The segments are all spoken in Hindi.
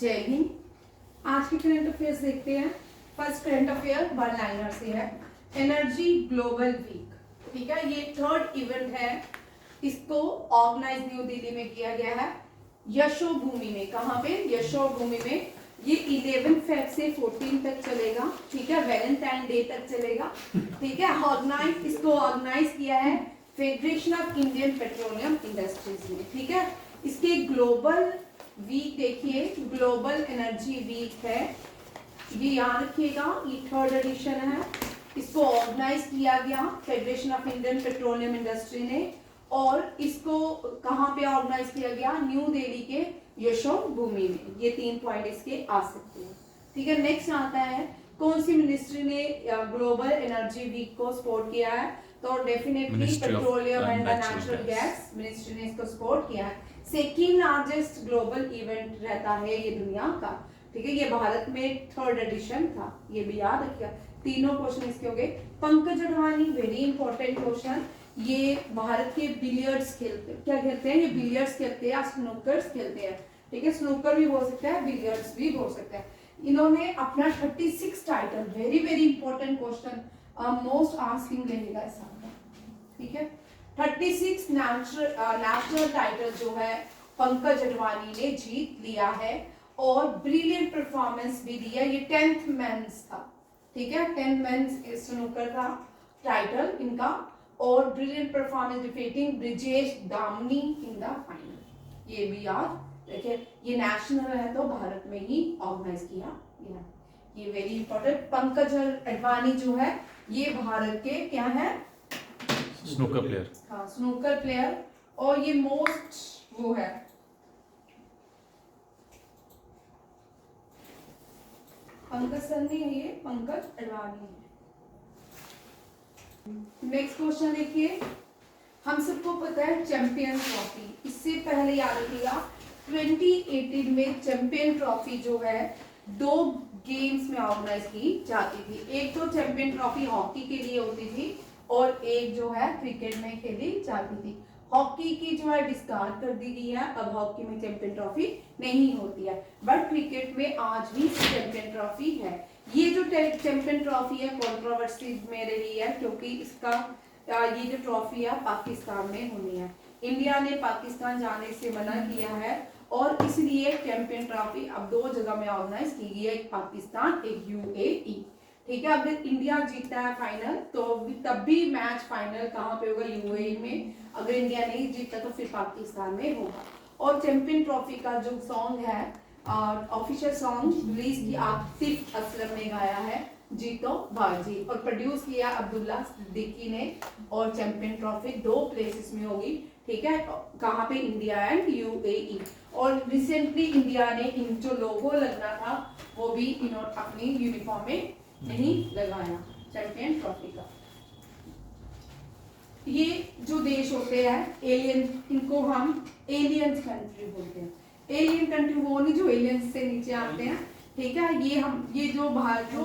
जय हिंद। आज के करंट अफेयर्स देखते हैं। First current affair one liner से है, एनर्जी ग्लोबल वीक। ठीक है, ये थर्ड इवेंट है, इसको ऑर्गेनाइज न्यू दिल्ली में किया गया है, यशोभूमि में। कहाँ पे? यशोभूमि में। ये 11 फेब से 14 तक चलेगा। ठीक है, वैलेंटाइन डे तक चलेगा। ठीक है, इसको ऑर्गेनाइज किया है federation of Indian petroleum industries ने। ठीक है, इसके ग्लोबल वीक देखिए, ग्लोबल एनर्जी वीक है, ये याद रखिएगा, ये थर्ड एडिशन है। इसको ऑर्गेनाइज किया गया federation of Indian petroleum industry ने, और इसको कहाँ पे ऑर्गेनाइज किया गया? न्यू दिल्ली के यशोभूमि में। ये 3 पॉइंट इसके आ सकते हैं। ठीक है, नेक्स्ट आता है, कौन सी मिनिस्ट्री ने ग्लोबल एनर्जी वीक को सपोर्ट किया है? तो definitely petroleum and natural gas ministry ने इसको सपोर्ट किया है। सेकेंड लार्जेस्ट ग्लोबल इवेंट रहता है ये दुनिया का। ठीक है, ये भारत में थर्ड एडिशन था, ये भी याद रखिएगा। तीनों क्वेश्चन इसके हो गए। Pankaj Advani, very important question, ये भारत के बिलियर्ड्स खेलते, क्या खेलते हैं? ये बिलियर्ड्स खेलते हैं, स्नूकर्स खेलते हैं। ठीक है, स्नूकर भी बोल सकता है, बिलियर्ड्स भी बोल सकता है। इन्होंने अपना 36 title, very very important question, most asking रहेगा इस साल का। ठीक है, 36 नेशनल टाइटल जो है पंकज अडवाणी ने जीत लिया है, और ब्रिलियंट परफॉर्मेंस भी दी है। ये 10th मेंस था। ठीक है, 10th मेंस स्नूकर का टाइटल इनका, और brilliant performance defeating Brijesh Damini in the final. ये भी याद देखिए, ये नेशनल है तो भारत में ही ऑर्गेनाइज किया गया। ये वेरी इंपॉर्टेंट। पंकज अडवाणी जो है ये भारत के क्या है? Snooker player. हाँ, स्नूकर प्लेयर, और ये मोस्ट वो है, पंकज सर नहीं है, ये पंकज अडवाणी है। नेक्स्ट क्वेश्चन देखिए, हम सबको पता है चैंपियन ट्रॉफी, इससे पहले याद रखिएगा 2018 में चैंपियन ट्रॉफी जो है 2 गेम्स में ऑर्गेनाइज की जाती थी। एक तो चैंपियन ट्रॉफी हॉकी के लिए होती थी, और एक जो है क्रिकेट में खेली जाती थी। हॉकी की जो है डिस्कार्ड कर दी गई है, अब हॉकी में चैंपियन ट्रॉफी नहीं होती है, बट क्रिकेट में आज भी चैंपियन ट्रॉफी है। ये जो चैंपियन ट्रॉफी है कंट्रोवर्सी में रही है, क्योंकि इसका ये जो ट्रॉफी है पाकिस्तान में होनी है। इंडिया ने पाकिस्तान जाने से मना किया है, और इसलिए चैंपियन ट्रॉफी अब 2 जगह में ऑर्गेनाइज की गई है, एक पाकिस्तान, एक यूएई। ठीक है, अगर इंडिया जीतता है फाइनल तो तब भी मैच फाइनल कहाँ पे होगा? यूएई में। अगर इंडिया नहीं जीतता तो फिर पाकिस्तान में होगा। और चैंपियन ट्रॉफी का जो सॉन्ग है, ऑफिशियल सॉन्ग रिलीज की आतिफ असलम ने गाया है, जीतो बाजी, और प्रोड्यूस किया अब्दुल्ला सिद्दीकी ने। और चैंपियन ट्रॉफी 2 प्लेसेस में होगी। ठीक है, कहाँ पे? India and UAE. और रिसेंटली इंडिया ने इन जो लोगो लगना था वो भी इन्होंने अपनी यूनिफॉर्म में नहीं लगाया चैंपियन ट्रॉफी का। ये जो देश होते हैं एलियन, इनको हम एलियन कंट्री बोलते हैं। एलियन कंट्री वो नहीं जो एलियंस से नीचे आते हैं। ठीक है, ये जो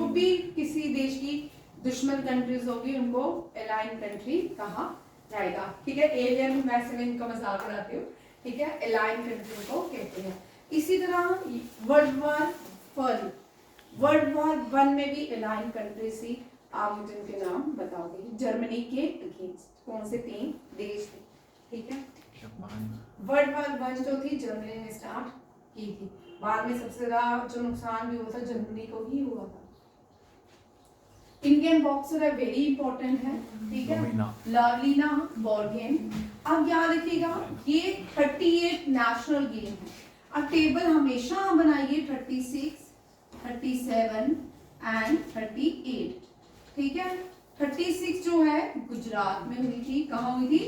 भी किसी देश की दुश्मन कंट्रीज होगी उनको एलाइन कंट्री कहा जाएगा। ठीक है, एलियन वैसे में इनका मजाक उड़ाती हूँ। ठीक है, एलाइन कंट्री को कहते हैं। इसी तरह वर्ल्ड वॉर 1 में भी एलाइन कंट्री थी। आप मुझे उनके नाम बताओगे। जर्मनी के अगेंस्ट कौन से 3 देश थे? ठीक है, वर्ल्ड वॉर 1 जो थी जर्मनी ने स्टार्ट की थी, बाद में सबसे ज्यादा जो नुकसान भी हुआ था जर्मनी को ही हुआ था। इंडियन बॉक्सर है, वेरी इंपॉर्टेंट है। ठीक है, लवलीना बोर्गेन। अब याद रखिएगा ये 38 नेशनल गेम है। अब टेबल हमेशा बनाइए 36, 37 एंड 38। ठीक है, 36 जो है गुजरात में हुई थी। कहाँ हुई थी?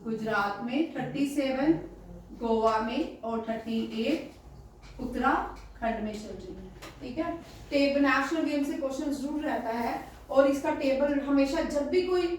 गुजरात में। 37 गोवा में, और 38 उत्तराखंड में चल रही है। ठीक है, टेबल नेशनल गेम से क्वेश्चन जरूर रहता है, और इसका टेबल हमेशा जब भी कोई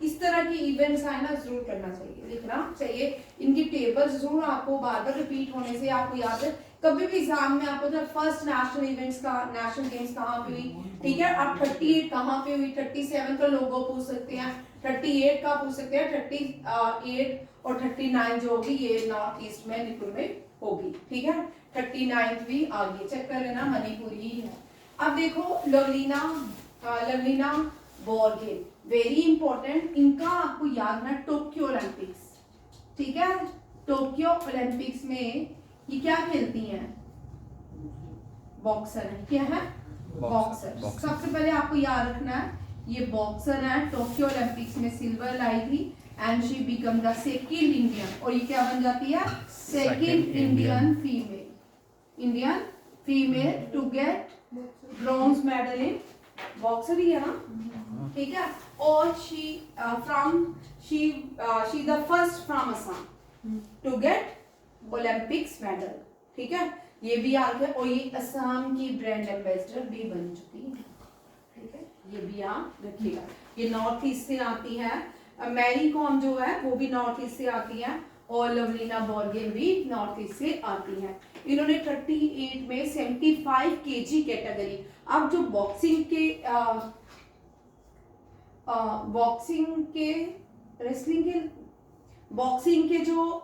इस तरह की इवेंट्स आए ना जरूर करना चाहिए, लिखना चाहिए। इनकी टेबल जरूर आपको बार बार रिपीट होने से आपको याद है। कभी भी एग्जाम में आपको फर्स्ट नेशनल इवेंट्स का नेशनल गेम्स कहाँ पे हुई? ठीक है, आप 38 कहाँ पे हुई? 37 का लोगो पूछ सकते हैं, 38 का पूछ सकते हैं, 38 और 39 जो होगी ये नॉर्थ ईस्ट में निपुर में होगी। ठीक है, 39th भी आ गई, चेक कर लेना, मणिपुरी ही है। अब देखो लवलीना बोरगोहेन, वेरी इंपॉर्टेंट, इनका आपको याद रखना टोक्यो ओलंपिक्स, ठीक है। टोक्यो ओलंपिक्स में ये क्या खेलती हैं, बॉक्सर है, क्या है, बॉक्सर। सबसे पहले आपको याद रखना है ये बॉक्सर है, टोक्यो ओलंपिक्स में सिल्वर लाई थी and she become the second Indian, और ये क्या बन जाती है, second Indian female to get bronze medal in boxer ही है ना, ठीक है। और she the first from Assam to get Olympics medal, ठीक है, ये भी आ गया। और ये असम की ब्रांड एम्बेसडर भी बन चुकी है, ठीक है, ये भी आप रखिएगा। ये नॉर्थ ईस्ट से आती है, मैरी कॉम जो है वो भी नॉर्थ ईस्ट से आती है, और लवलीना बोरगोहेन भी नॉर्थ ईस्ट से आती है। इन्होंने 38 में 75 kg कैटेगरी, अब जो बॉक्सिंग के जो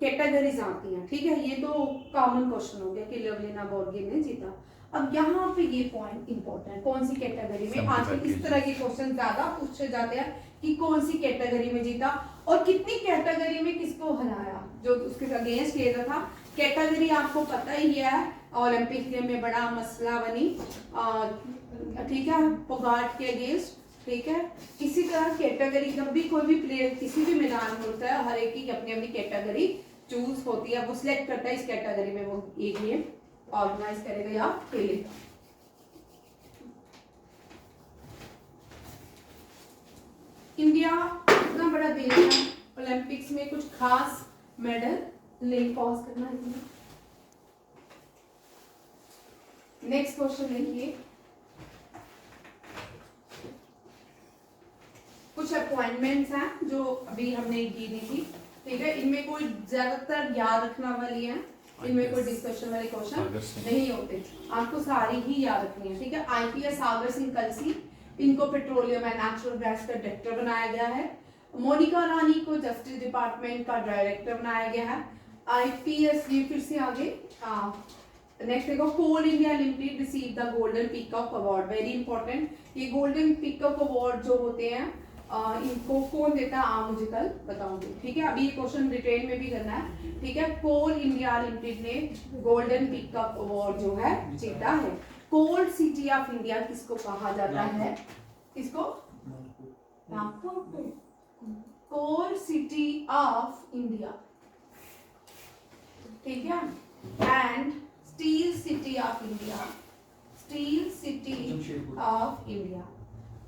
कैटेगरीज आती हैं, ठीक है, ये तो कॉमन क्वेश्चन हो गया कि लवलीना बोरगोहेन ने जीता। अब यहाँ पे ये पॉइंट इंपॉर्टेंट, कौन सी कैटेगरी में, आजकल इस तरह के क्वेश्चन ज्यादा पूछे जाते हैं कि कौन सी कैटेगरी में जीता और कितनी कैटेगरी में किसको हराया, जो उसके अगेंस्ट खेला था। कैटेगरी आपको पता ही है, ओलंपिक गेम में बड़ा मसला बनी, ठीक है, पोगाट के अगेंस्ट, ठीक है। इसी तरह कैटेगरी, जब भी कोई भी प्लेयर किसी भी मैदान में होता है, हर एक की अपनी अपनी कैटेगरी चूज होती है, वो सिलेक्ट करता है इस कैटेगरी में वो एक गेम ऑर्गेनाइज करेगा या खेलेगा। इंडिया इतना बड़ा देश है, ओलंपिक्स में कुछ खास मेडल ले, पॉज करना है। नेक्स्ट क्वेश्चन देखिए, कुछ अपॉइंटमेंट्स हैं जो अभी हमने की नहीं थी, ठीक है, इनमें कोई ज्यादातर याद रखना वाली है, इनमें कोई डिस्कशन वाले क्वेश्चन नहीं होते, आपको सारी ही याद रखनी है, ठीक है। आईपीएस सागर सिंह कलसी, इनको पेट्रोलियम एंड नेचुरल गैस का डायरेक्टर बनाया गया है। मोनिका रानी को जस्टिस डिपार्टमेंट का डायरेक्टर बनाया गया है। आईपीएस, ये फिर से आगे नेक्स्ट देखो, Coal India Limited receive the golden peacock award, very important. ये गोल्डन पीकॉक अवार्ड जो होते हैं इनको कौन देता है, आप मुझे कल बताऊंगी, ठीक है। अभी ये क्वेश्चन रिटेन में भी करना है, ठीक है। कोल इंडिया लिमिटेड ने गोल्डन पीकॉक अवार्ड जो है जीता है। कोल सिटी ऑफ इंडिया किसको कहा जाता है, किसको, कोल सिटी ऑफ इंडिया, ठीक है। And steel city of India, steel city of India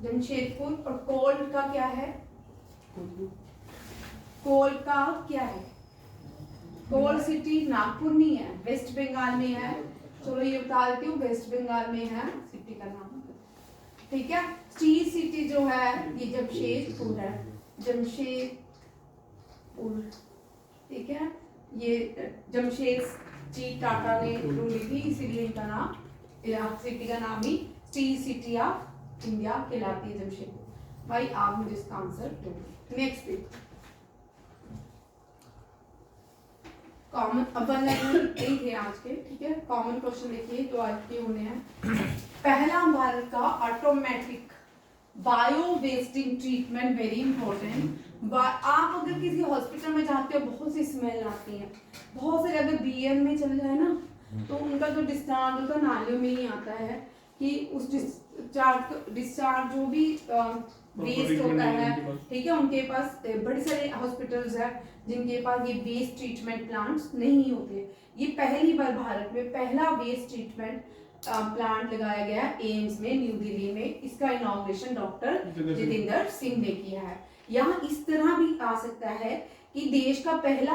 Jamshedpur. और कोल का क्या है, कोल का क्या है, कोल सिटी नागपुर नहीं है, वेस्ट बंगाल में है, चलो ये बता देती हूँ, वेस्ट बंगाल में है सिटी का नाम, ठीक है। स्टील सिटी जो है ये जमशेदपुर है, जमशेदपुर, ठीक है। ये जमशेदजी टाटा ने रूल ली थी, इसीलिए इनका नाम, सिटी का नाम ही स्टील सिटी ऑफ इंडिया कहलाती है जमशेदपुर। भाई आप मुझे इसका आंसर दो। नेक्स्ट पे कॉमन, अब यही थे आज के, ठीक है। कॉमन क्वेश्चन देखिए तो आज के होने हैं। पहला भारत का automatic bio wasting treatment, very important. आप अगर किसी हॉस्पिटल में जाते हो, बहुत सी स्मेल आती है, बहुत से, अगर बीएम में चले जाए ना तो उनका जो डिस्चार्ज होता है नालियों में ही आता है, कि उस डिस्चार्ज जो भी वेस्ट होता है, ठीक है, उनके पास बड़े सारे हॉस्पिटल्स हैं जिनके पास ये वेस्ट ट्रीटमेंट प्लांट्स नहीं होते। ये पहली बार भारत में पहला वेस्ट ट्रीटमेंट प्लांट लगाया गया एम्स में, न्यू दिल्ली में। इसका इनॉग्रेशन डॉक्टर जितेंद्र सिंह ने किया है। यहाँ इस तरह भी आ सकता है कि देश का पहला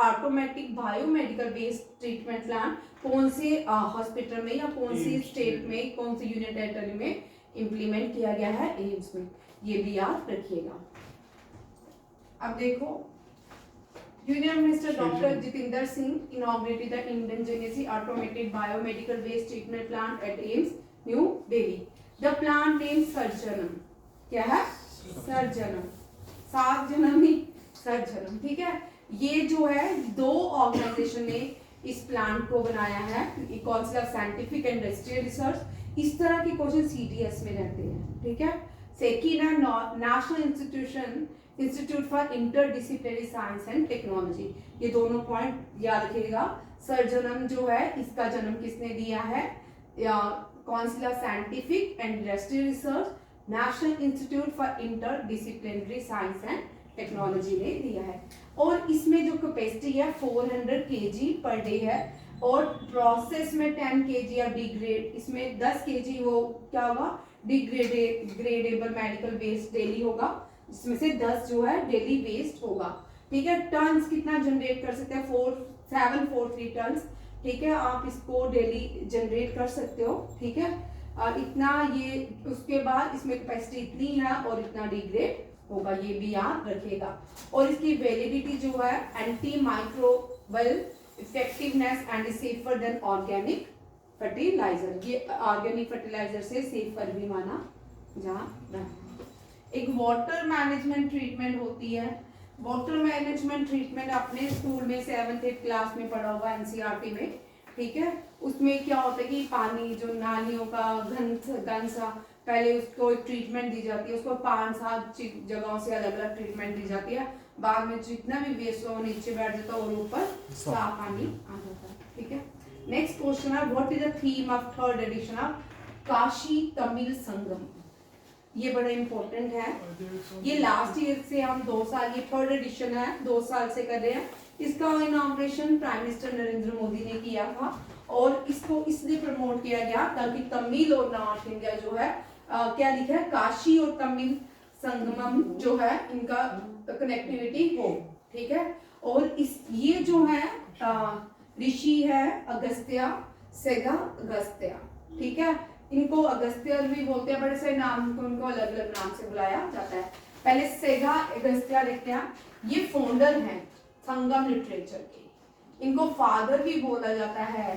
automatic biomedical waste treatment plant कौन से हॉस्पिटल में या कौन सी स्टेट में, कौन सी यूनियन टेरिटरी में इम्प्लीमेंट किया गया है, एम्स में, ये भी याद रखिएगा। अब देखो, union minister doctor Jitendra Singh inaugurated the indigenously automated biomedical waste treatment plant at AIIMS New Delhi. The plant name Sarjanam, क्या है, सर्जनम, सात जन्म ही सर्जनम, ठीक है। ये जो है दो ऑर्गेनाइजेशन ने इस प्लांट को बनाया है, council of scientific and industrial research. इस तरह के क्वेश्चन सीटीएस में रहते हैं, ठीक है। सेकिना National Institute for Interdisciplinary Science and Technology, ये दोनों पॉइंट याद रखिएगा। सर जन्म जो है, इसका जन्म किसने दिया है, council of scientific and industrial research, national Institute for Interdisciplinary Science and technology ने दिया है। और इसमें जो कैपेसिटी है 400 kg पर डे है, और प्रोसेस में 10 kg या डिग्रेड, इसमें 10 kg वो क्या होगा, डिग्रेडेबल मेडिकल वेस्ट डेली होगा, जिसमें से 10 जो है डेली वेस्ट होगा, ठीक है। टन्स कितना जनरेट कर सकते हैं, 743 टन्स, ठीक है। आप इसको डेली जनरेट कर सकते हो, ठीक है। इतना ये, उसके बाद इसमें कैपेसिटी इतनी है और इतना डिग्रेड होगा, ये भी याद रखिएगा। और इसकी वैलिडिटी जो है anti microbial effectiveness and safer than organic fertiliser, ये ऑर्गेनिक फर्टिलाइजर से सेफर भी माना जा रहा है। एक वाटर मैनेजमेंट ट्रीटमेंट होती है। वाटर मैनेजमेंट ट्रीटमेंट आपने स्कूल में 7th-8th क्लास में पढ़ा होगा, एनसीईआरटी में, ठीक है। उसमें क्या होता है कि पानी जो नालियों का घन सा, पहले उसको एक ट्रीटमेंट दी जाती है, उसको 5-7 जगहों से अलग अलग ट्रीटमेंट दी जाती है, बाद में जितना भी वेस्ट हो नीचे बैठ जाता है और ऊपर साफ पानी आ जाता है, ठीक है। नेक्स्ट क्वेश्चन है, what is the theme of 3rd edition of Kashi Tamil Sangam. ये बड़ा इंपॉर्टेंट है, ये लास्ट ईयर से हम 2 साल, ये 3rd एडिशन है, 2 साल से कर रहे हैं। इसका inauguration prime minister Narendra Modi ने किया था, और इसको इसलिए प्रमोट किया गया ताकि तमिल और नॉर्थ इंडिया जो है, क्या लिखा है, काशी और तमिल संगमम जो है, इनका कनेक्टिविटी हो, ठीक है। और इस ये जो है ऋषि है अगस्त्य, सेगा अगस्त्य, ठीक है। इनको अगस्त्य भी बोलते हैं, बड़े सारे नाम को उनको अलग अलग नाम से बुलाया जाता है। पहले सेगा अगस्त्य देखते हैं, ये फाउंडर हैं संगम लिटरेचर के, इनको फादर भी बोला जाता है,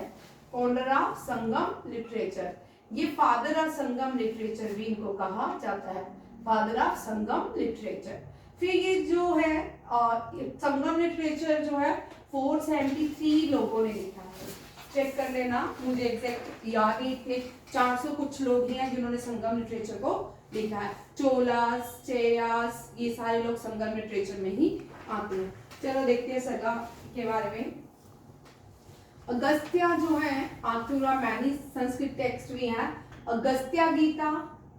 फाउंडर ऑफ संगम लिटरेचर, ये फादर ऑफ संगम लिटरेचर भी इनको कहा जाता है, फादर ऑफ संगम लिटरेचर। फिर ये जो है संगम लिटरेचर जो है 473 लोगों ने लिखा है, चेक कर लेना, मुझे एग्जैक्ट याद नहीं थे, 400 कुछ लोग हैं जिन्होंने संगम लिटरेचर को लिखा है। चोलास, चेयास, ये सारे लोग संगम लिटरेचर में ही आते हैं। चलो देखते हैं सगा के बारे में। अगस्त्य जो है, आतुरा मैनी संस्कृत टेक्स्ट भी है, अगस्त्य गीता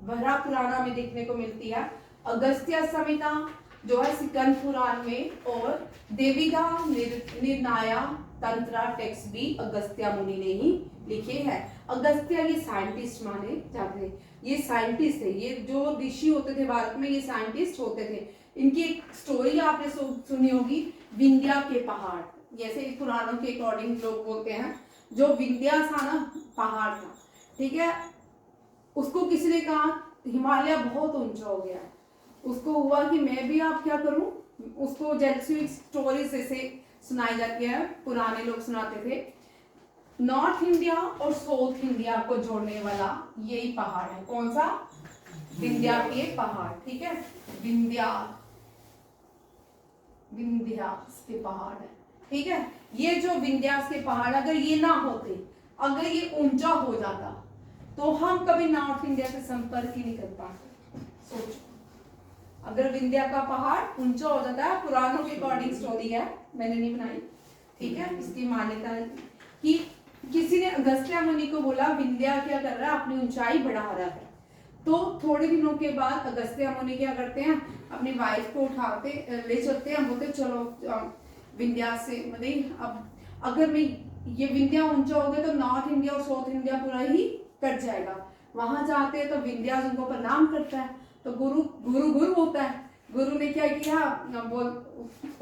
वरा पुराना में देखने को मिलती है, अगस्त्य संहिता जो है सिकंद पुराण में, और देविका निर्णाया तंत्रा टेक्स्ट भी अगस्त्य मुनि ने ही लिखे हैं। अगस्त्य ये साइंटिस्ट माने जाते हैं, ये साइंटिस्ट है, ये जो ऋषि होते थे भारत में, ये साइंटिस्ट होते थे। इनकी एक स्टोरी आपने सुनी होगी, विंध्या के पहाड़, जैसे पुराणों के अकॉर्डिंग लोग बोलते हैं, जो विंध्या था ना पहाड़ था, ठीक है, उसको किसी ने कहा हिमालय बहुत ऊंचा हो गया है, उसको हुआ कि मैं भी आप क्या करूं, उसको जैसी स्टोरी से सुनाई जाती है, पुराने लोग सुनाते थे। नॉर्थ इंडिया और साउथ इंडिया को जोड़ने वाला यही पहाड़ है, कौन सा, विंध्या के पहाड़, ठीक है, विंध्यास के पहाड़ है, ठीक है। ये जो विंध्यास के पहाड़, अगर ये ना होते, अगर ये ऊंचा हो जाता, तो हम कभी नॉर्थ इंडिया से संपर्क ही नहीं कर पाते। सोचो, अगर विंध्या का पहाड़ ऊंचा हो जाता है, पुराणों के अकॉर्डिंग स्टोरी है, मैंने नहीं बनाई, ठीक है, इसकी मान्यता है कि किसी ने अगस्त्य मुनि को बोला विंध्या क्या कर रहा है, अपनी ऊंचाई बढ़ा रहा है। तो थोड़े दिनों के बाद अगस्त्य मुनि क्या करते हैं, अपनी वाइफ को उठाते ले चलते हैं, बोलते चलो विंध्या से, मतलब अब अगर मैं ये विंध्या ऊंचा हो गया तो नॉर्थ इंडिया और साउथ इंडिया पूरा ही कट जाएगा। वहां जाते हैं तो विंध्या उनको प्रणाम करता है, तो गुरु होता है, गुरु ने क्या किया,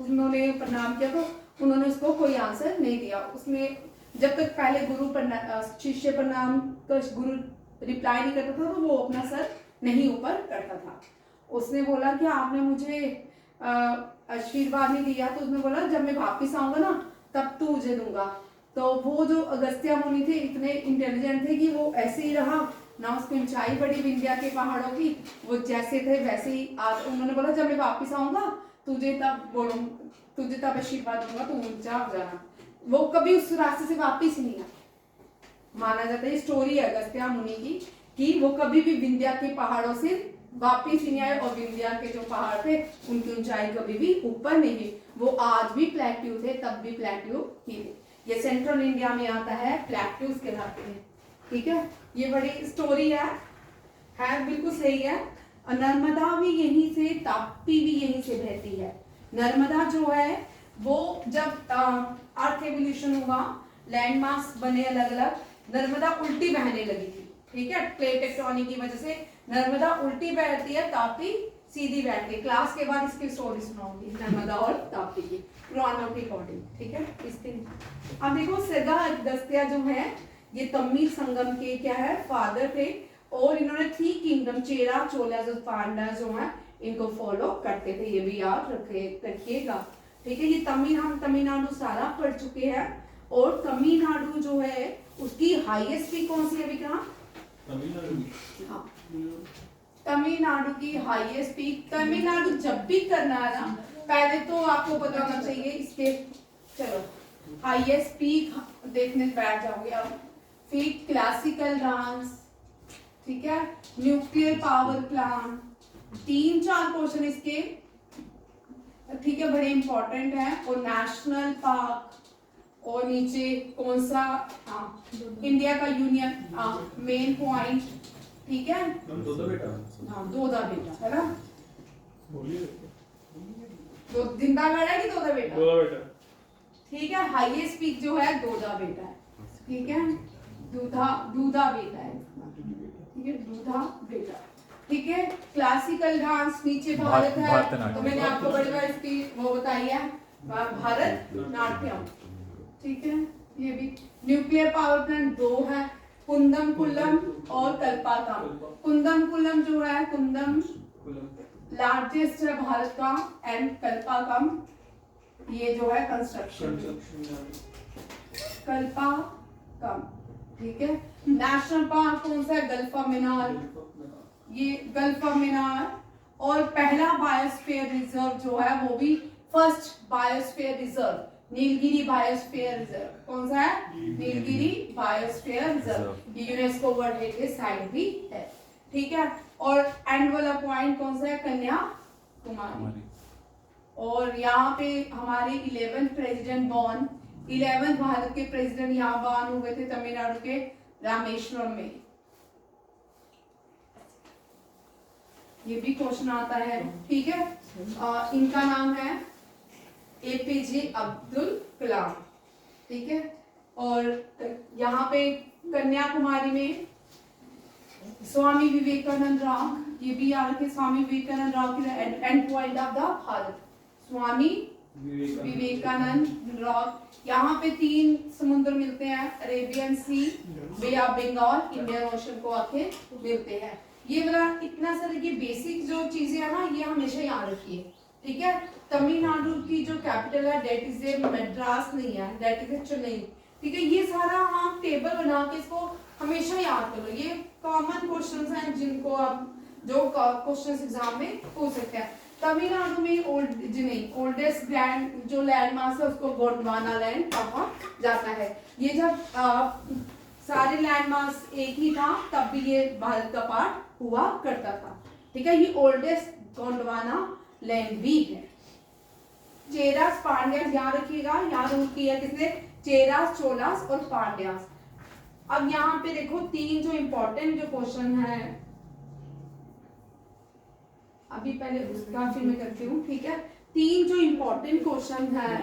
उन्होंने प्रणाम किया, तो उन्होंने उसको कोई आंसर नहीं दिया। उसने जब तक पहले शिष्य प्रणाम का गुरु रिप्लाई नहीं करता था, तो वो अपना सर नहीं ऊपर करता था। उसने बोला कि आपने मुझे आशीर्वाद नहीं दिया, तो उसने बोला जब मैं वापिस आऊंगा ना तब तो मुझे दूंगा। तो वो जो अगस्त्य मुनि थे इतने इंटेलिजेंट थे कि वो ऐसे ही रहा ना, उसकी ऊंचाई बढ़ी विंध्या के पहाड़ों की, वो जैसे थे वैसे ही उन्होंने बोला जब मैं वापिस आऊंगा तुझे तब आशीर्वाद दूंगा, तो ऊंचा हो जाना। वो कभी उस रास्ते से वापिस नहीं आए। माना जाता है, स्टोरी है अगस्त्य मुनि की कि वो कभी भी विंध्या के पहाड़ों से वापिस नहीं आए और विंध्या के जो पहाड़ थे उनकी ऊंचाई कभी भी ऊपर नहीं हुई। वो आज भी प्लेट्यू थे, तब भी प्लेट्यू ही थे। ये सेंट्रल इंडिया में आता है, प्लेट्यूज कहलाते हैं। ठीक है, ये बड़ी स्टोरी है बिल्कुल सही है। नर्मदा भी यहीं से, ताप्ती भी यहीं से बहती है। नर्मदा जो है वो जब अर्थ एवोल्यूशन हुआ, लैंड मास बने अलग अलग, नर्मदा उल्टी बहने लगी थी। ठीक है, प्लेट टेक्टोनिक की वजह से नर्मदा उल्टी बहती है, ताप्ती सीधी बहती है। क्लास के बाद इसकी स्टोरी सुनाऊंगी नर्मदा और ताप्ती की, पुराणों के अकॉर्डिंग। ठीक है, इसके अब देखो सिद्धा अगस्त्य जो है ये तमिल संगम के क्या है, फादर थे। और इन्होंने 3 किंगडम, चेरा, चोलास और पांड्या जो है इनको फॉलो करते थे। ये भी याद रखिएगा। ठीक है, ये हम तमिलनाडु सारा पढ़ चुके हैं। और तमिलनाडु जो है उसकी हाईएस्ट पीक कौन सी है विक्रम? हाँ, तमिलनाडु की हाईएस्ट पीक। तमिलनाडु जब भी करना है ना, पहले तो आपको पता होना चाहिए इसके, चलो हाईएस्ट पीक देखने बैठ जाओगे अब। फिर क्लासिकल डांस, ठीक है, न्यूक्लियर पावर प्लांट, 3-4 क्वेश्चन इसके, ठीक है, बड़े इंपॉर्टेंट है। और नेशनल पार्क, और नीचे कौन सा, इंडिया का यूनियन मेन पॉइंट। ठीक है, दोदा बेटा है ना, दो जिंदागढ़ है कि दोदा बेटा? ठीक है, हाईएस्ट पीक जो है दोदा बेटा है। ठीक है, दूधा बेटा है। ठीक है, दूधा बेटा। ठीक है, क्लासिकल डांस नीचे भारत है, तो मैंने आपको बड़ी बार इसकी वो बताई है, भारत नाट्यम। ठीक है, ये भी। न्यूक्लियर पावर प्लांट 2 है, कुंदम कुल्लम और कल्पाकम। कुंदम कुल्लम जो है, कुंदम लार्जेस्ट है भारत का, एंड कल्पाकम ये जो है कंस्ट्रक्शन कल्पाकम। ठीक है, नेशनल पार्क कौन सा है? गल्फा मीनार, ये गल्फा मीनार। और पहला बायोस्फीयर रिजर्व जो है वो भी first biosphere reserve, Nilgiri biosphere reserve. कौन सा है? Nilgiri biosphere reserve. ये यूनेस्को वर्ल्ड हेरिटेज साइट भी है। ठीक है, और एंड वाला पॉइंट कौन सा है? कन्याकुमारी। और यहाँ पे हमारे 11th president born, 11th Bharat के प्रेसिडेंट यहाँ बॉर्न हुए थे तमिलनाडु के रामेश्वरम में। ये भी क्वेश्चन आता है। ठीक है, इनका नाम है APJ अब्दुल कलाम। ठीक है, और यहाँ पे कन्याकुमारी में स्वामी विवेकानंद रॉक, ये भी याद रखिए, Swami Vivekananda rock end point of the Bharat, Swami Vivekananda rock. यहाँ पे 3 समुद्र मिलते हैं, Arabian Sea, Bay of Bengal, Indian Ocean को आके मिलते हैं। ये वाला इतना सारा ये बेसिक जो चीजें है ना, ये हमेशा याद रखिए। ठीक है, तमिलनाडु की जो कैपिटल है दैट इज ए मद्रास नहीं है, दैट इज ए चेन्नई। ठीक है, ये सारा हम टेबल बना के इसको हमेशा याद करो। ये कॉमन क्वेश्चंस हैं जिनको आप जो क्वेश्चंस एग्जाम में पूछ सकते हैं। तमिलनाडु में ओल्डेस्ट ग्रैंड जो लैंडमार्क है उसको गोंडवाना लैंड कहा जाता है। ये जब सारे लैंडमार्क्स एक ही था तब भी ये भारत का पार्ट हुआ करता था। ठीक है, ये ओल्डेस्ट गोंडवाना लैंड भी है। चेरास पांड्यास याद रखिएगा, याद किया किसने? चेरास, चोलास और पांड्यास। अब यहाँ पे देखो 3 जो इंपॉर्टेंट जो क्वेश्चन है, अभी पहले उसका फिर मैं करती हूँ। ठीक है, 3 जो इंपॉर्टेंट क्वेश्चन है,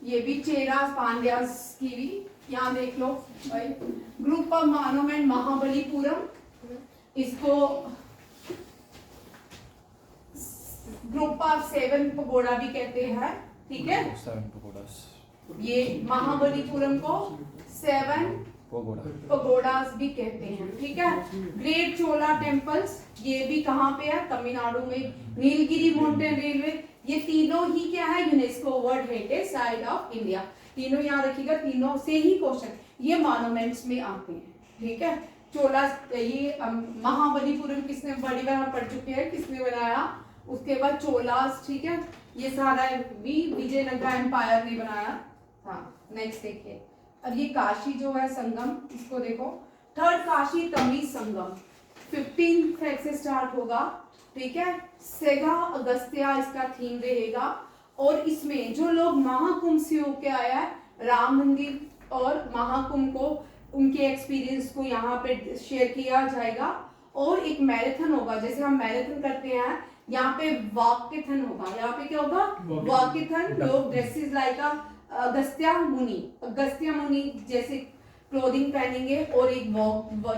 ये भी चेरास पांड्यास की भी यहाँ देख लो भाई। ग्रुप ऑफ मॉन्यूमेंट महाबलीपुरम, इसको ग्रुप ऑफ 7 पगोड़ा भी कहते हैं। ठीक है, 7 pagodas. ये महाबलीपुरम को 7 पगोडास भी कहते हैं। ठीक है, ग्रेट चोला टेम्पल्स, ये भी कहाँ पे है? तमिलनाडु में। नीलगिरी माउंटेन रेलवे, ये तीनों ही क्या है? UNESCO world heritage site of India. तीनों याद रखिएगा, तीनों से ही क्वेश्चन ये मॉन्यूमेंट्स में आते हैं। ठीक है, चोला, ये महाबलीपुरम किसने, बड़ी बार हम पढ़ चुके हैं किसने बनाया। उसके बाद चोलास, ठीक है, ये सारा भी विजयनगर एम्पायर ने बनाया था। नेक्स्ट देखिए, अब ये काशी जो है संगम, इसको देखो, थर्ड काशी तमिल संगम 15 फेब से स्टार्ट होगा, ठीक है। सेगा अगस्त्या इसका थीम रहेगा, और इसमें जो लोग महाकुंभ से होके आया है, राम मंदिर और महाकुंभ को, उनके एक्सपीरियंस को यहाँ पे शेयर किया जाएगा। और एक मैराथन होगा, जैसे हम मैराथन करते हैं, यहाँ पे वॉकेथन होगा। यहाँ पे क्या होगा? वॉकेथन। लोग ड्रेसेस लाइक अगस्त्या मुनि जैसे क्लोथिंग पहनेंगे, और एक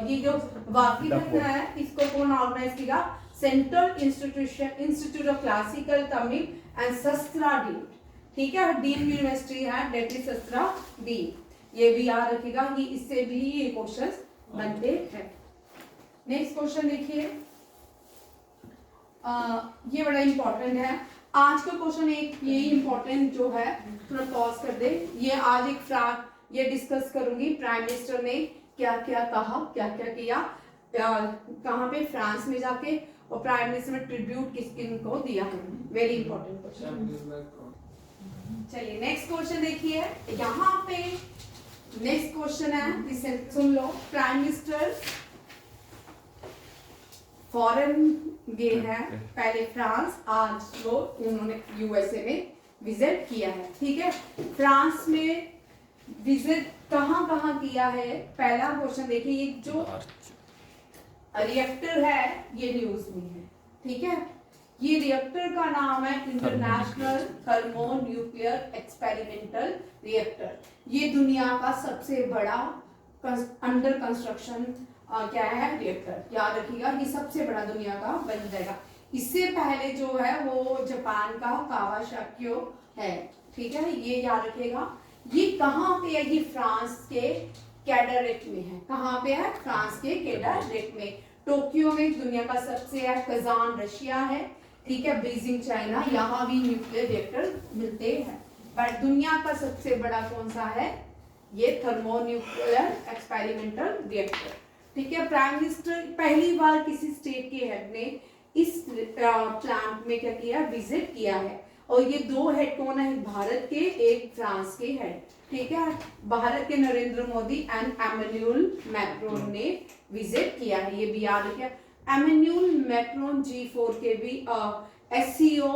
ये जो वॉकेथन है, इसको कौन ऑर्गेनाइज किया? Central institute of classical Tamil and Sastra dean, ठीक है, डीन यूनिवर्सिटी है, डेट इज शस्त्रा डीन। ये भी याद रखिएगा, ये इससे भी ये क्वेश्चंस बनते हैं। नेक्स्ट क्वेश्चन देखिए, ये बड़ा इंपॉर्टेंट है आज का क्वेश्चन। एक ये इंपॉर्टेंट जो है, थोड़ा पॉज कर दे। ये आज ये डिस्कस करूंगी, प्राइम मिनिस्टर ने क्या क्या कहा, क्या क्या किया, कहाँ पे, फ्रांस में जाके, और प्राइम मिनिस्टर ने ट्रिब्यूट किस किन को दिया है। Very important question. चलिए नेक्स्ट क्वेश्चन देखिए, यहाँ पे नेक्स्ट क्वेश्चन है, इसे सुन लो। प्राइम मिनिस्टर फॉरेन गए हैं, पहले फ्रांस, आज वो उन्होंने यूएसए में विजिट किया है, ठीक है। फ्रांस में विजिट कहाँ कहाँ किया है? पहला क्वेश्चन देखिए, ये जो रिएक्टर है ये न्यूज में है, ठीक है। ये रिएक्टर का नाम है इंटरनेशनल थर्मोन्यूक्लियर एक्सपेरिमेंटल रिएक्टर। ये दुनिया का सबसे बड़ा अंडर कंस्ट्रक्शन क्या है? रिएक्टर। याद रखिएगा, ये सबसे बड़ा दुनिया का बन जाएगा। इससे पहले जो है वो जापान का कावासाकियो है, ठीक है, ये याद रखिएगा। ये कहाँ पे है? ये फ्रांस के कैडरेट में है। कहाँ पे है? फ्रांस के कैडरेट में। टोक्यो में दुनिया का सबसे है, कजान रशिया है, ठीक है, बीजिंग चाइना, यहाँ भी न्यूक्लियर रिएक्टर मिलते हैं। बट दुनिया का सबसे बड़ा कौन सा है? ये थर्मोन्यूक्लियर एक्सपेरिमेंटल रिएक्टर, ठीक है। प्राइम मिनिस्टर पहली बार किसी स्टेट के हेड ने इस प्लांट में क्या किया? विजिट किया है। और ये दो हेड कौन है? भारत के, एक फ्रांस के हेड, ठीक है। भारत के नरेंद्र मोदी एंड एमेन्युअल मैक्रोन ने विजिट किया है, ये भी याद रखिए। एमेन्युअल मैक्रोन G4 के भी SCO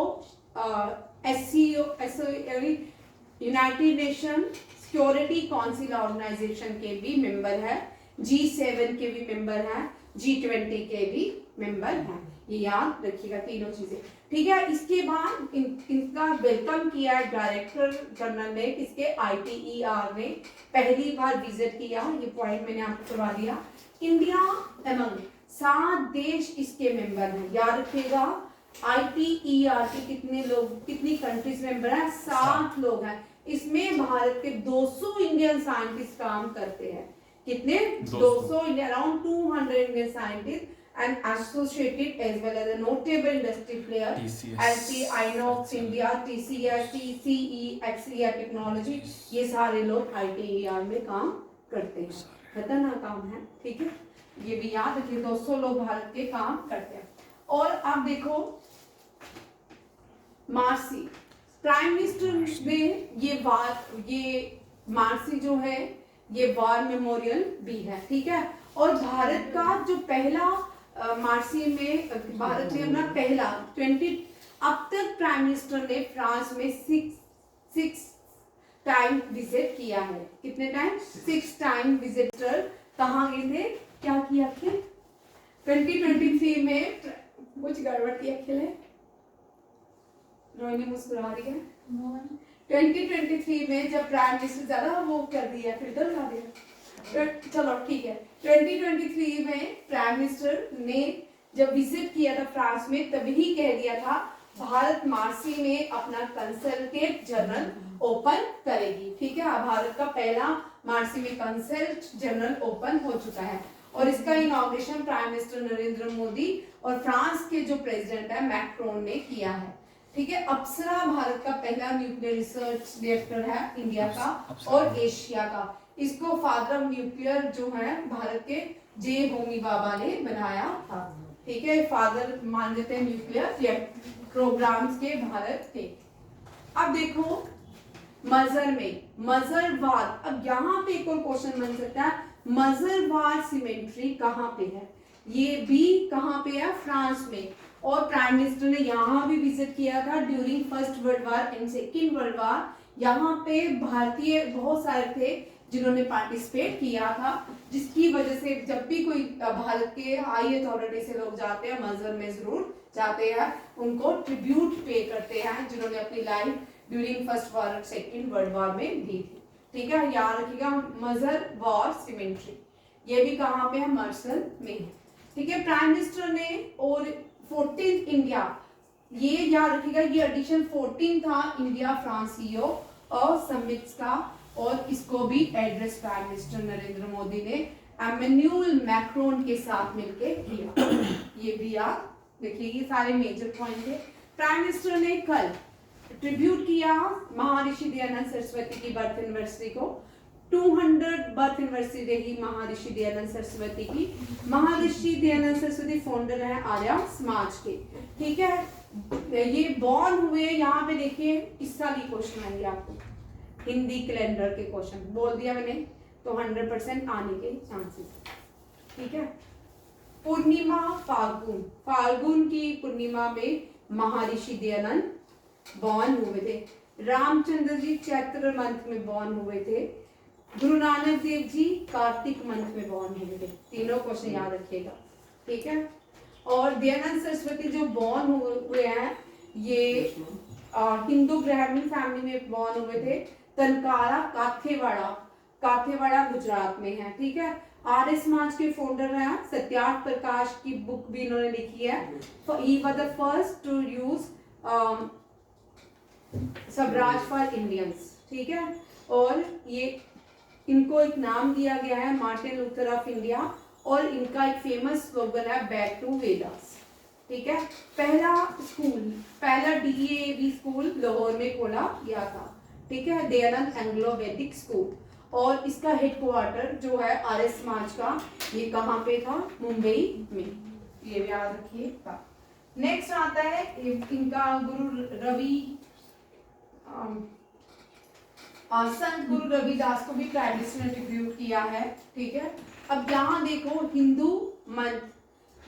United Nation Security Council Organisation के भी मेंबर है, G7 के भी मेंबर हैं, G20 के भी मेंबर हैं। ये याद रखिएगा तीनों चीजें, ठीक है। इसके बाद इनका वेलकम किया डायरेक्टर जनरल ने, इसके ITER ने पहली बार विजिट किया। ये पॉइंट मैंने आपको करवा दिया। इंडिया एमंग 7 देश इसके मेंबर हैं, याद रखिएगा। ITER के कितने लोग, कितनी कंट्रीज मेंबर हैं? 7 लोग हैं। इसमें भारत के 200 इंडियन साइंटिस्ट काम करते हैं। कितने? 200 around 200 Indian scientist and associated as well as a notable industry player as the Inox India, TCS, TCE, XER Technology, ये सारे लोग ITER में काम करते हैं। खतरनाक काम है, ठीक है, ये भी याद रखिए। 200 लोग भारत के काम करते हैं। और आप देखो मार्सी, प्राइम मिनिस्टर ने ये मार्सी जो है ये वार मेमोरियल भी है, ठीक है। और भारत का जो पहला मार्सी में भारत ने अपना पहला 20 अब तक प्राइम मिनिस्टर ने फ्रांस में 6 टाइम विजिट किया है। कितने टाइम? 6 टाइम विजिटर कहाँ गए थे? क्या किया अखिल? 2023 में कुछ गड़बड़ की अखिल है, रोहिणी मुस्कुरा रही है। 2023 में जब प्राइम मिनिस्टर ज्यादा वो कर दिया, फिल्टर लगा दिया, चलो ठीक है। 2023 में प्राइम मिनिस्टर ने जब विजिट किया था फ्रांस में, तभी कह दिया था भारत मार्सी में अपना कंसल्टेट जनरल ओपन करेगी, ठीक है। भारत का पहला मार्सी में कंसल्ट जनरल ओपन हो चुका है, और इसका inauguration prime minister Narendra Modi और फ्रांस के जो प्रेसिडेंट है मैक्रोन ने किया है, ठीक है। अप्सरा भारत का पहला न्यूक्लियर रिसर्च रिएक्टर है, इंडिया का और एशिया का। इसको फादर ऑफ न्यूक्लियर जो है भारत के जे होमी बाबा ने बनाया था, ठीक है। फादर मान लेते हैं न्यूक्लियर प्रोग्राम्स के भारत के। अब देखो मजर में मजरवार। अब यहाँ पे एक और क्वेश्चन बन सकता है, मजरवार सीमेंट्री कहाँ पे है? ये भी कहाँ पे है? फ्रांस में। और प्राइम मिनिस्टर ने यहाँ भी विजिट किया था during first world war and second world war. यहाँ पे भारतीय बहुत सारे थे जिन्होंने पार्टिसिपेट किया था, जिसकी वजह से जब भी कोई भारत के हाई अथॉरिटी से लोग जाते हैं मजर में जरूर जाते हैं, उनको ट्रिब्यूट पे करते हैं जिन्होंने अपनी लाइफ ड्यूरिंग फर्स्ट वार और सेकेंड वर्ल्ड वार में दी थी। ठीक है, याद रखिएगा मजर वार सीमेंट्री, ये भी कहाँ पे है? मर्सल में। ठीक है, प्राइम मिनिस्टर ने और 14th इंडिया, ये याद रखिएगा ये एडिशन 14 था इंडिया फ्रांस सीईओ और समिट्स का, और इसको भी address prime minister Narendra Modi ने एमेन्युअल मैक्रोन के साथ मिलकर किया। ये भी याद देखिए, ये सारे मेजर पॉइंट है। प्राइम मिनिस्टर ने कल ट्रिब्यूट किया महर्षि दयानंद सरस्वती की बर्थ एनिवर्सरी को। 200 बर्थ एनिवर्सरी रही महर्षि दयानंद सरस्वती की। महर्षि दयानंद सरस्वती फाउंडर है आर्य समाज के। ठीक है, ये बॉर्न हुए, यहाँ पे देखिए इस साल ही क्वेश्चन आएंगे आपको, हिंदी कैलेंडर के क्वेश्चन बोल दिया मैंने, तो 100% आने के चांसेस। ठीक है, पूर्णिमा फाल्गुन, फाल्गुन की पूर्णिमा में महर्षि दयानंद बॉर्न हुए थे। रामचंद्र जी चैत्र मंथ में बॉर्न हुए थे। गुरु नानक देव जी कार्तिक मंथ में बॉर्न हुए थे। तीनों क्वेश्चन याद रखिएगा। ठीक है, और दयानंद सरस्वती जो बॉर्न हुए हैं ये हिंदू ब्राह्मण फैमिली में बॉर्न हुए थे। तनकारा काथेवाड़ा, काथेवाड़ा गुजरात में है। ठीक है, आर्य समाज के फाउंडर हैं। सत्यार्थ प्रकाश की बुक भी इन्होंने लिखी है। He was the first to use Swaraj for Indians. ठीक है, और ये इनको एक नाम दिया गया है मार्टिन लूथर ऑफ इंडिया, और इनका एक फेमस स्लोगन है बैक टू वेदास। ठीक है, पहला DAV स्कूल लाहौर में खोला गया था। ठीक है, दयानंद एंग्लो वैदिक स्कूल, और इसका हेडक्वार्टर जो है आर्य समाज का, ये कहाँ पे था? मुंबई में। ये भी याद रखिएगा। नेक्स्ट आता है इनका गुरु रवि, संत गुरु रविदास को भी प्राइम मिनिस्टर ने ट्रिब्यूट किया है। ठीक है, अब यहाँ देखो हिंदू मंथ,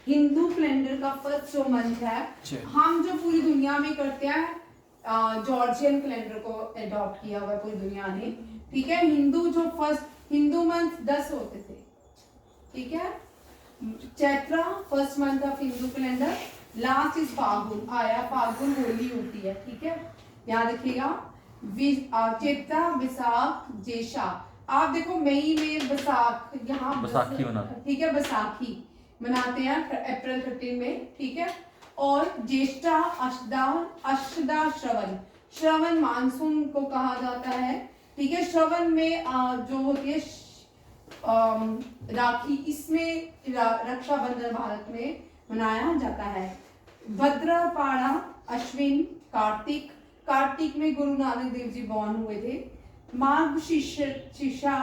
हिंदू कैलेंडर का फर्स्ट जो मंथ है, हम जो पूरी दुनिया में करते हैं जॉर्जियन कैलेंडर को अडॉप्ट किया हुआ पूरी दुनिया ने। ठीक है, हिंदू जो फर्स्ट हिंदू मंथ 10 होते थे। ठीक है, Chaitra first month of Hindu calendar, last is Phalgun, आया फाल्गुन होली होती है। ठीक है, याद रखिएगा। चैत्रा, विशाख, जेशा। आप देखो मई में बैसाख, यहाँ बैसाखी मनाते। ठीक है, बैसाखी मनाते हैं अप्रैल 13 में। ठीक है, और ज्येष्ठा, अष्टदा, श्रवण, श्रवण मानसून को कहा जाता है। ठीक है, श्रवण में जो होती है राखी, इसमें रक्षाबंधन भारत में मनाया जाता है। भद्रपाड़ा, अश्विन, कार्तिक, कार्तिक में गुरु नानक देव जी बॉर्न हुए थे। माघ शीर्षा,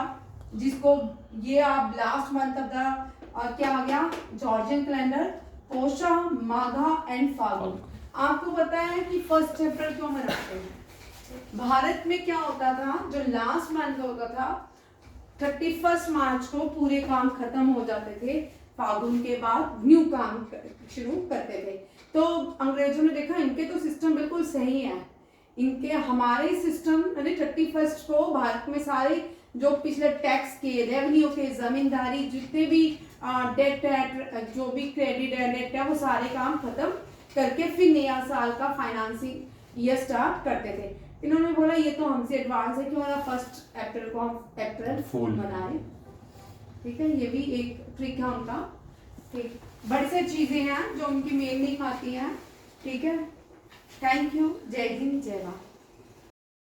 जिसको ये आप लास्ट मंथ ऑफ द क्या आ गया जॉर्जियन कैलेंडर, पोषा, माघा एंड फाल्गुन। आपको पता है कि 1 अप्रैल क्यों मनाते हैं? भारत में क्या होता था, जो लास्ट मंथ होता था 31 मार्च को पूरे काम खत्म हो जाते थे, फाल्गुन के बाद न्यू काम शुरू करते थे। तो अंग्रेजों ने देखा इनके तो सिस्टम बिल्कुल सही है, इनके हमारे सिस्टम यानी 31 को भारत में सारे जो पिछले टैक्स के, रेवेन्यू के, जमींदारी, जितने भी डेट है, जो भी क्रेडिट है, डेट है, वो सारे काम खत्म करके फिर नया साल का फाइनेंसिंग ईयर स्टार्ट करते थे। इन्होंने बोला ये तो हमसे एडवांस है, क्यों ना 1 अप्रैल को हम अप्रैल फूल मनाएं। ठीक है, ये भी एक ट्रिक है उनका। ठीक, बड़ी सारी चीजें हैं जो उनकी मेल नहीं खाती हैं। ठीक है, थैंक यू, जय हिंद, जय भारत।